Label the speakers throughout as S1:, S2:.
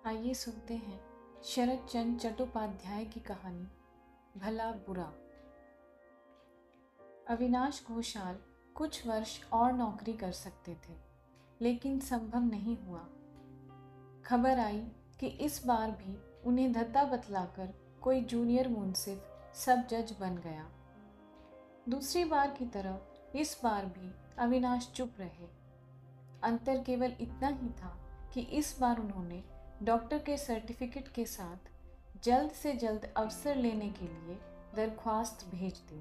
S1: आइए सुनते हैं शरद चंद्र चट्टोपाध्याय की कहानी भला बुरा। अविनाश घोषाल कुछ वर्ष और नौकरी कर सकते थे, लेकिन संभव नहीं हुआ। खबर आई कि इस बार भी उन्हें धत्ता बतलाकर कोई जूनियर मुंसिफ सब जज बन गया। दूसरी बार की तरह इस बार भी अविनाश चुप रहे। अंतर केवल इतना ही था कि इस बार उन्होंने डॉक्टर के सर्टिफिकेट के साथ जल्द से जल्द अवसर लेने के लिए दरख्वास्त भेज दी।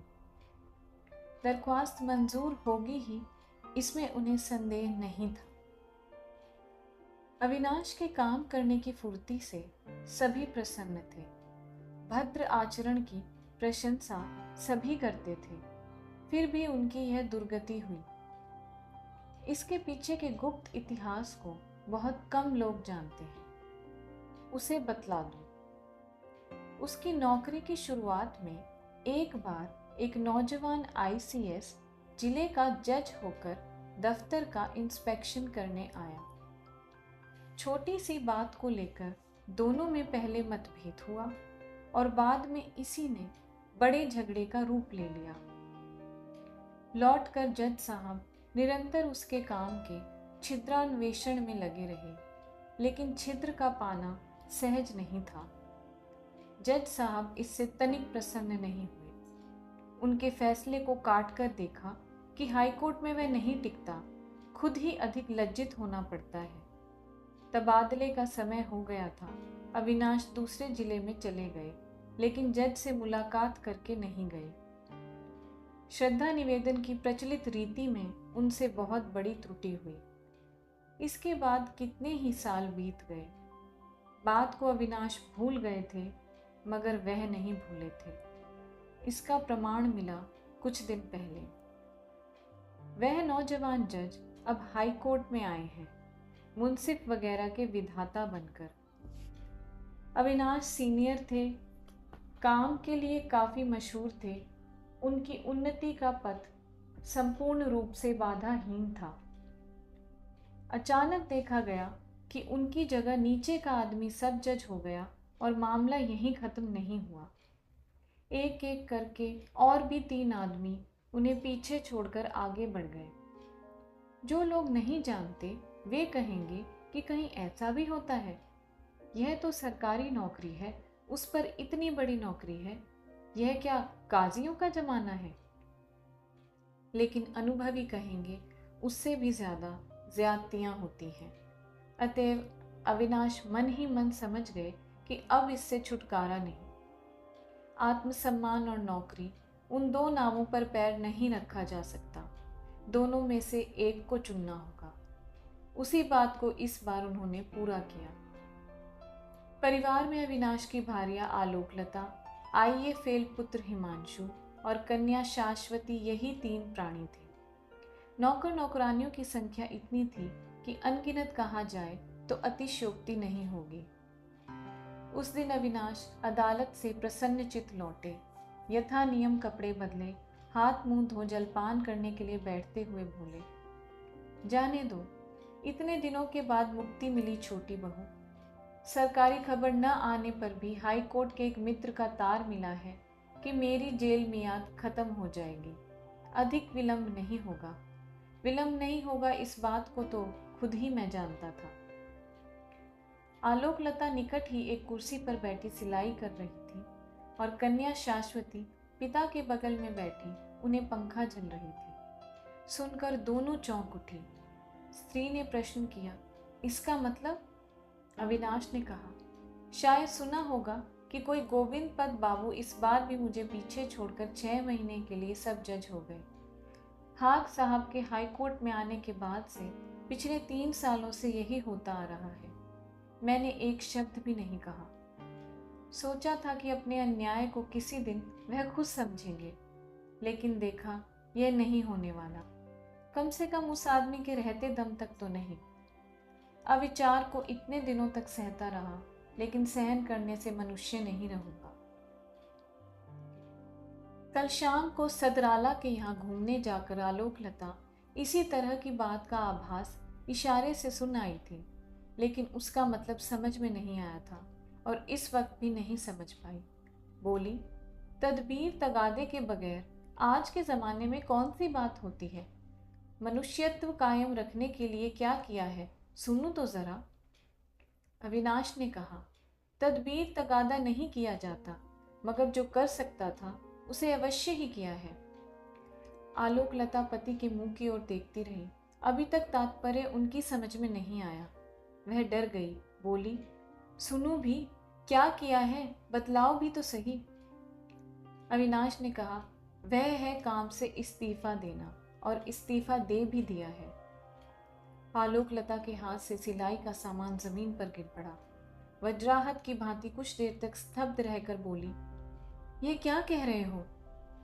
S1: दरख्वास्त मंजूर होगी ही, इसमें उन्हें संदेह नहीं था। अविनाश के काम करने की फुर्ती से सभी प्रसन्न थे। भद्र आचरण की प्रशंसा सभी करते थे, फिर भी उनकी यह दुर्गति हुई। इसके पीछे के गुप्त इतिहास को बहुत कम लोग जानते हैं। उसे बतला दूं। उसकी नौकरी की शुरुआत में एक बार एक नौजवान आईसीएस जिले का जज होकर दफ्तर का इंस्पेक्शन करने आया। छोटी सी बात को लेकर दोनों में पहले मतभेद हुआ और बाद में इसी ने बड़े झगड़े का रूप ले लिया। लौटकर जज साहब निरंतर उसके काम के छिद्रान्वेषण में लगे रहे, लेकिन छिद्र का पाना सहज नहीं था। जज साहब इससे तनिक प्रसन्न नहीं हुए। उनके फैसले को काट कर देखा कि हाईकोर्ट में वह नहीं टिकता, खुद ही अधिक लज्जित होना पड़ता है। तबादले का समय हो गया था। अविनाश दूसरे जिले में चले गए, लेकिन जज से मुलाकात करके नहीं गए। श्रद्धा निवेदन की प्रचलित रीति में उनसे बहुत बड़ी त्रुटि हुई। इसके बाद कितने ही साल बीत गए। बात को अविनाश भूल गए थे, मगर वह नहीं भूले थे। इसका प्रमाण मिला कुछ दिन पहले। वह नौजवान जज अब हाई कोर्ट में आए हैं, मुंसिफ वगैरह के विधाता बनकर। अविनाश सीनियर थे, काम के लिए काफी मशहूर थे। उनकी उन्नति का पथ संपूर्ण रूप से बाधाहीन था। अचानक देखा गया कि उनकी जगह नीचे का आदमी सब जज हो गया और मामला यहीं खत्म नहीं हुआ। एक एक करके और भी 3 आदमी उन्हें पीछे छोड़कर आगे बढ़ गए। जो लोग नहीं जानते वे कहेंगे कि कहीं ऐसा भी होता है। यह तो सरकारी नौकरी है, उस पर इतनी बड़ी नौकरी है। यह क्या काजियों का जमाना है? लेकिन अनुभवी कहेंगे उससे भी ज्यादा ज्यादतियां होती हैं। अतएव अविनाश मन ही मन समझ गए कि अब इससे छुटकारा नहीं। आत्मसम्मान और नौकरी, उन 2 नावों पर पैर नहीं रखा जा सकता। दोनों में से एक को चुनना होगा। उसी बात को इस बार उन्होंने पूरा किया। परिवार में अविनाश की भार्या आलोकलता, आईए फेल पुत्र हिमांशु और कन्या शाश्वती, यही 3 प्राणी थे। नौकर नौकरानियों की संख्या इतनी थी कि अनगिनत कहा जाए तो अतिशयोक्ति नहीं होगी। उस दिन अविनाश अदालत से प्रसन्नचित्त लौटे। यथा नियम कपड़े बदले, हाथ मुंह धो जलपान करने के लिए बैठते हुए बोले, जाने दो, इतने दिनों के बाद मुक्ति मिली छोटी बहू। सरकारी खबर न आने पर भी हाई कोर्ट के एक मित्र का तार मिला है कि मेरी जेल मियाद खत्म हो जाएगी। अधिक विलंब नहीं होगा। विलंब नहीं होगा इस बात को तो खुद ही मैं जानता था। आलोकलता निकट ही एक कुर्सी पर बैठी सिलाई कर रही थी और कन्या शाश्वती पिता के बगल में बैठी उन्हें पंखा झल रही थी। सुनकर दोनों चौंक उठी। स्त्री ने प्रश्न किया, इसका मतलब? अविनाश ने कहा, शायद सुना होगा कि कोई गोविंद पद बाबू इस बार भी मुझे पीछे छोड़कर 6 महीने के लिए सब जज हो गए। हाक साहब के हाई कोर्ट में आने के बाद से पिछले 3 सालों से यही होता आ रहा है। मैंने एक शब्द भी नहीं कहा। सोचा था कि अपने अन्याय को किसी दिन वह खुद समझेंगे, लेकिन देखा यह नहीं होने वाला। कम से कम उस आदमी के रहते दम तक तो नहीं। अविचार को इतने दिनों तक सहता रहा, लेकिन सहन करने से मनुष्य नहीं रहूंगा। कल शाम को सदराला के यहाँ घूमने जाकर आलोकलता इसी तरह की बात का आभास इशारे से सुन आई थी। लेकिन उसका मतलब समझ में नहीं आया था और इस वक्त भी नहीं समझ पाई। बोली, तदबीर तगादे के बगैर आज के ज़माने में कौन सी बात होती है? मनुष्यत्व कायम रखने के लिए क्या किया है, सुनूं तो ज़रा। अविनाश ने कहा, तदबीर तगादा नहीं किया जाता, मगर जो कर सकता था उसे अवश्य ही किया है। आलोकलता पति के मुंह की ओर देखती रही। अभी तक तात्पर्य उनकी समझ में नहीं आया। वह डर गई। बोली, सुनू भी, क्या किया है, बतलाओ भी तो सही। अविनाश ने कहा, वह है काम से इस्तीफा देना, और इस्तीफा दे भी दिया है। आलोकलता के हाथ से सिलाई का सामान जमीन पर गिर पड़ा। वज्राहत की भांति कुछ देर तक स्तब्ध रहकर बोली, ये क्या कह रहे हो?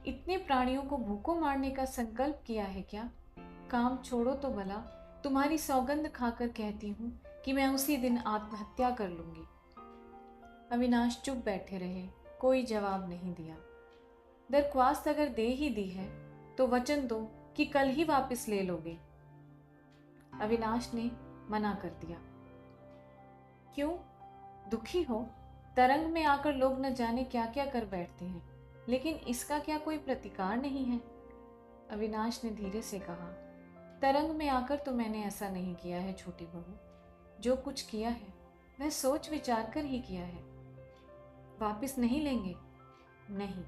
S1: इतने प्राणियों को भूखों मारने का संकल्प किया है क्या? काम छोड़ो तो भला, तुम्हारी सौगंध खाकर कहती हूँ कि मैं उसी दिन आत्महत्या कर लूंगी। अविनाश चुप बैठे रहे, कोई जवाब नहीं दिया। दरख्वास्त अगर दे ही दी है तो वचन दो कि कल ही वापस ले लोगे। अविनाश ने मना कर दिया। क्यों, दुखी हो? तरंग में आकर लोग न जाने क्या क्या कर बैठते हैं, लेकिन इसका क्या कोई प्रतिकार नहीं है? अविनाश ने धीरे से कहा, तरंग में आकर तो मैंने ऐसा नहीं किया है छोटी बहू। जो कुछ किया है वह सोच विचार कर ही किया है। वापस नहीं लेंगे? नहीं।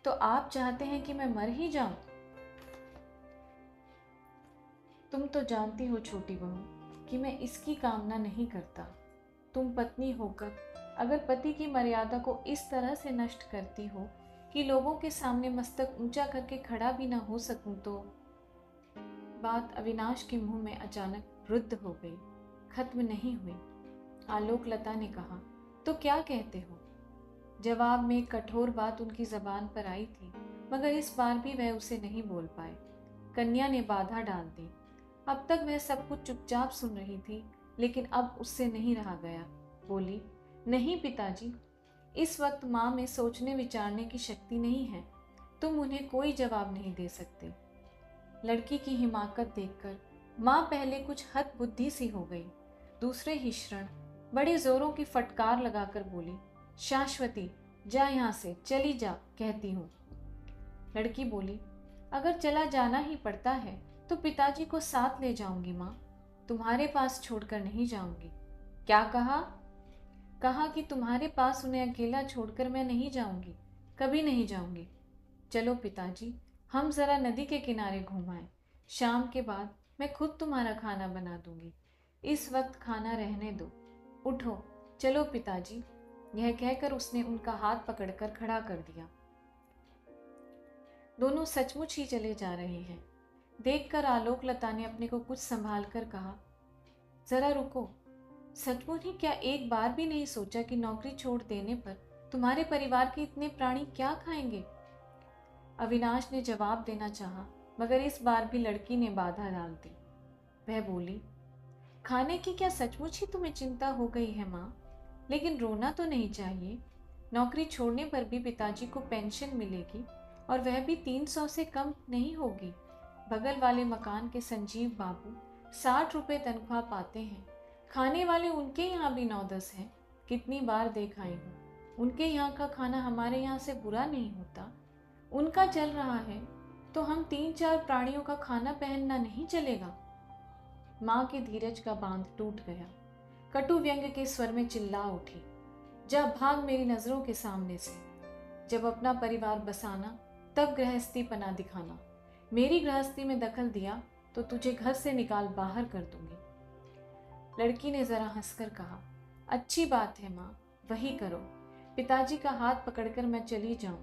S1: तो आप चाहते हैं कि मैं मर ही जाऊं? तुम तो जानती हो छोटी बहू कि मैं इसकी कामना नहीं करता। तुम पत्नी होकर अगर पति की मर्यादा को इस तरह से नष्ट करती हो कि लोगों के सामने मस्तक ऊंचा करके खड़ा भी ना हो सकूं तो। बात अविनाश के मुंह में अचानक रुद्ध हो गई, खत्म नहीं हुई। आलोकलता ने कहा, तो क्या कहते हो? जवाब में एक कठोर बात उनकी जबान पर आई थी, मगर इस बार भी वह उसे नहीं बोल पाए। कन्या ने बाधा डाल दी। अब तक वह सब कुछ चुपचाप सुन रही थी, लेकिन अब उससे नहीं रहा गया। बोली, नहीं पिताजी, इस वक्त माँ में सोचने विचारने की शक्ति नहीं है। तुम उन्हें कोई जवाब नहीं दे सकते। लड़की की हिमाकत देखकर माँ पहले कुछ हद बुद्धि सी हो गई, दूसरे ही क्षण बड़े जोरों की फटकार लगाकर बोली, शाश्वती, जा यहाँ से, चली जा कहती हूँ। लड़की बोली, अगर चला जाना ही पड़ता है तो पिताजी को साथ ले जाऊंगी माँ, तुम्हारे पास छोड़कर नहीं जाऊंगी। क्या कहा? कहा कि तुम्हारे पास उन्हें अकेला छोड़कर मैं नहीं जाऊंगी, कभी नहीं जाऊंगी। चलो पिताजी, हम जरा नदी के किनारे घूम आए। शाम के बाद मैं खुद तुम्हारा खाना बना दूंगी। इस वक्त खाना रहने दो। उठो, चलो पिताजी। यह कहकर उसने उनका हाथ पकड़कर खड़ा कर दिया। दोनों सचमुच ही चले जा रहे हैं। देखकर आलोकलता ने अपने को कुछ संभाल कर कहा, जरा रुको। सचमुच ही क्या एक बार भी नहीं सोचा कि नौकरी छोड़ देने पर तुम्हारे परिवार के इतने प्राणी क्या खाएंगे? अविनाश ने जवाब देना चाहा, मगर इस बार भी लड़की ने बाधा डाल दी। वह बोली, खाने की क्या सचमुच ही तुम्हें चिंता हो गई है माँ? लेकिन रोना तो नहीं चाहिए। नौकरी छोड़ने पर भी पिताजी को पेंशन मिलेगी, और वह भी 300 से कम नहीं होगी। बगल वाले मकान के संजीव बाबू 60 रुपए तनख्वाह पाते हैं। खाने वाले उनके यहाँ भी 9-10 हैं। कितनी बार देख आई हूँ। उनके यहाँ का खाना हमारे यहाँ से बुरा नहीं होता। उनका चल रहा है तो हम 3-4 प्राणियों का खाना पहनना नहीं चलेगा। माँ के धीरज का बांध टूट गया। कटु व्यंग के स्वर में चिल्ला उठी, जा भाग मेरी नजरों के सामने से। जब अपना परिवार बसाना तब गृहस्थी पना दिखाना। मेरी गृहस्थी में दखल दिया तो तुझे घर से निकाल बाहर कर दूंगी। लड़की ने जरा हंसकर कहा, अच्छी बात है माँ, वही करो। पिताजी का हाथ पकड़कर मैं चली जाऊं।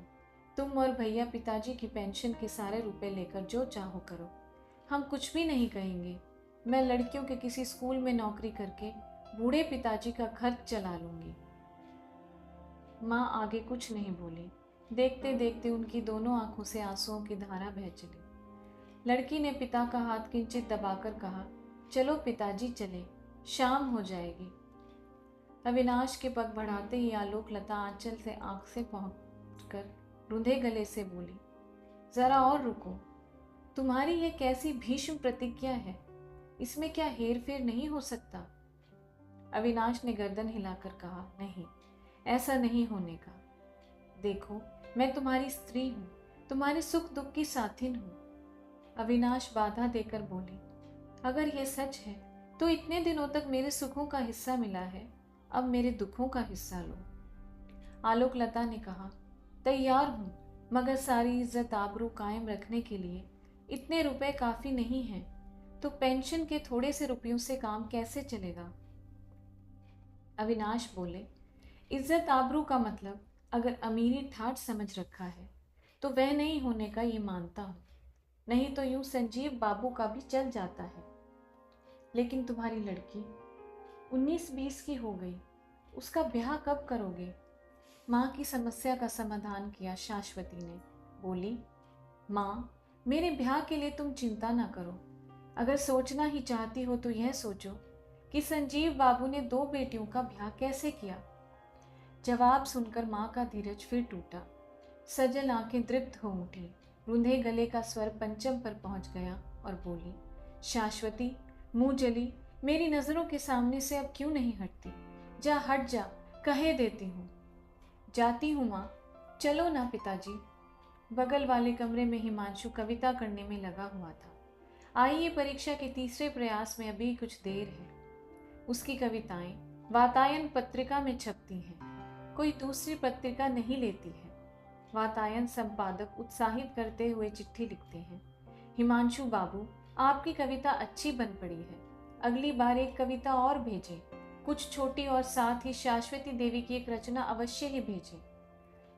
S1: तुम और भैया पिताजी की पेंशन के सारे रुपए लेकर जो चाहो करो, हम कुछ भी नहीं कहेंगे। मैं लड़कियों के किसी स्कूल में नौकरी करके बूढ़े पिताजी का खर्च चला लूंगी। माँ आगे कुछ नहीं बोली। देखते देखते उनकी दोनों आंखों से आंसुओं की धारा बह चली। लड़की ने पिता का हाथ किंचित दबाकर कहा, चलो पिताजी चले, शाम हो जाएगी। अविनाश के पग बढ़ाते ही आलोकलता आंचल से आंख से पहुंचकर रूंधे गले से बोली, जरा और रुको। तुम्हारी यह कैसी भीष्म प्रतिज्ञा है? इसमें क्या हेर फेर नहीं हो सकता? अविनाश ने गर्दन हिलाकर कहा, नहीं, ऐसा नहीं होने का। देखो, मैं तुम्हारी स्त्री हूँ, तुम्हारे सुख दुख की साथिन हूँ। अविनाश बाधा देकर बोली, अगर ये सच है तो इतने दिनों तक मेरे सुखों का हिस्सा मिला है, अब मेरे दुखों का हिस्सा लो। आलोकलता ने कहा, तैयार हूँ, मगर सारी इज्जत आबरू कायम रखने के लिए इतने रुपए काफी नहीं हैं, तो पेंशन के थोड़े से रुपयों से काम कैसे चलेगा। अविनाश बोले, इज्जत आबरू का मतलब अगर अमीरी ठाठ समझ रखा है तो वह नहीं होने का ये मानता हूँ, नहीं तो यूं संजीव बाबू का भी चल जाता है। लेकिन तुम्हारी लड़की 19-20 की हो गई, उसका ब्याह कब करोगे। माँ की समस्या का समाधान किया शाश्वती ने। बोली, माँ, मेरे ब्याह के लिए तुम चिंता ना करो। अगर सोचना ही चाहती हो तो यह सोचो कि संजीव बाबू ने 2 बेटियों का ब्याह कैसे किया। जवाब सुनकर माँ का धीरज फिर टूटा। सजल आंखें दृप्त हो उठी, रुंधे गले का स्वर पंचम पर पहुंच गया और बोली, शाश्वती, मुंह जली, मेरी नजरों के सामने से अब क्यों नहीं हटती। जा, हट जा, कहे देती हूँ। जाती हूँ माँ, चलो ना पिताजी। बगल वाले कमरे में हिमांशु कविता करने में लगा हुआ था। आइए परीक्षा के तीसरे प्रयास में अभी कुछ देर है। उसकी कविताएं वातायन पत्रिका में छपती हैं, कोई दूसरी पत्रिका नहीं लेती है। वातायन संपादक उत्साहित करते हुए चिट्ठी लिखते हैं, हिमांशु बाबू, आपकी कविता अच्छी बन पड़ी है, अगली बार एक कविता और भेजें, कुछ छोटी, और साथ ही शाश्वती देवी की एक रचना अवश्य ही भेजें।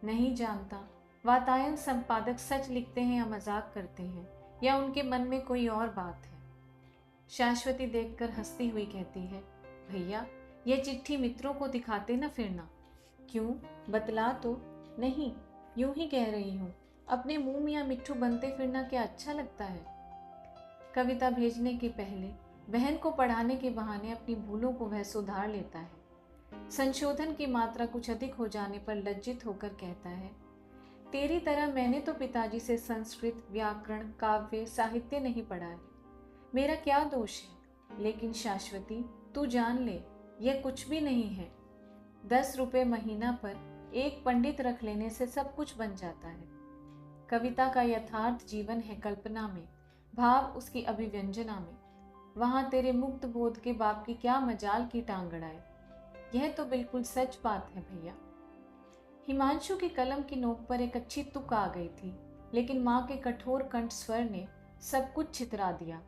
S1: नहीं जानता वातायन संपादक सच लिखते हैं या मजाक करते हैं, या उनके मन में कोई और बात है। शाश्वती देखकर हंसती हुई कहती है, भैया, यह चिट्ठी मित्रों को दिखाते ना फिरना। क्यों, बतला तो। नहीं, यूं ही कह रही हूँ, अपने मुंह मियाँ मिट्ठू बनते फिरना क्या अच्छा लगता है। कविता भेजने के पहले बहन को पढ़ाने के बहाने अपनी भूलों को वह सुधार लेता है। संशोधन की मात्रा कुछ अधिक हो जाने पर लज्जित होकर कहता है, तेरी तरह मैंने तो पिताजी से संस्कृत, व्याकरण, काव्य, साहित्य नहीं पढ़ा है, मेरा क्या दोष है। लेकिन शाश्वती, तू जान ले, यह कुछ भी नहीं है। 10 रुपये महीना पर एक पंडित रख लेने से सब कुछ बन जाता है। कविता का यथार्थ जीवन है कल्पना में, भाव उसकी अभिव्यंजना में। वहां तेरे मुक्त बोध के बाप की क्या मजाल की टांग अड़ाए। यह तो बिल्कुल सच बात है भैया। हिमांशु की कलम की नोक पर एक अच्छी तुक आ गई थी, लेकिन माँ के कठोर कंठ स्वर ने सब कुछ छितरा दिया।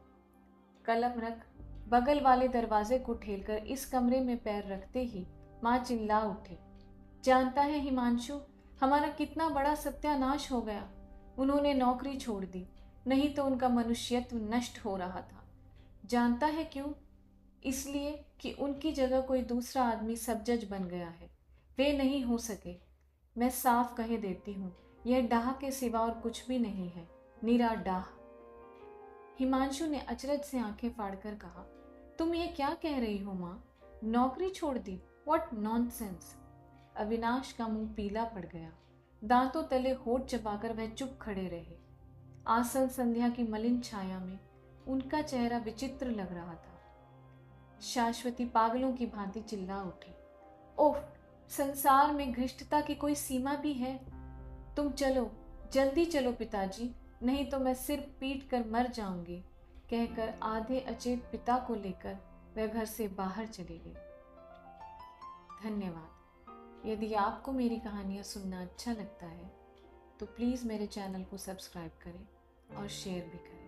S1: कलम रख। बगल वाले दरवाजे को ठेलकर इस कमरे में पैर रखते ही माँ चिल्ला उठी, जानता है हिमांशु, हमारा कितना बड़ा सत्यानाश हो गया। उन्होंने नौकरी छोड़ दी, नहीं तो उनका मनुष्यत्व नष्ट हो रहा था। जानता है क्यों? इसलिए कि उनकी जगह कोई दूसरा आदमी सब जज बन गया है। वे नहीं हो सके। मैं साफ कहे देती हूँ, यह डाह के सिवा और कुछ भी नहीं है, निरा डाह। हिमांशु ने अचरज से आंखें फाड़कर कहा, तुम ये क्या कह रही हो माँ? नौकरी छोड़ दी? What nonsense. अविनाश का मुंह पीला पड़ गया। दांतों तले होठ चबाकर वह चुप खड़े रहे। आसन संध्या की मलिन छाया में उनका चेहरा विचित्र लग रहा था। शाश्वती पागलों की भांति चिल्ला उठी, ओह, संसार में घृष्टता की कोई सीमा भी है। तुम चलो, जल्दी चलो पिताजी, नहीं तो मैं सिर पीट कर मर जाऊंगी, कहकर आधे अचेत पिता को लेकर वह घर से बाहर चली गई। धन्यवाद। यदि आपको मेरी कहानियाँ सुनना अच्छा लगता है तो प्लीज़ मेरे चैनल को सब्सक्राइब करें और शेयर भी करें।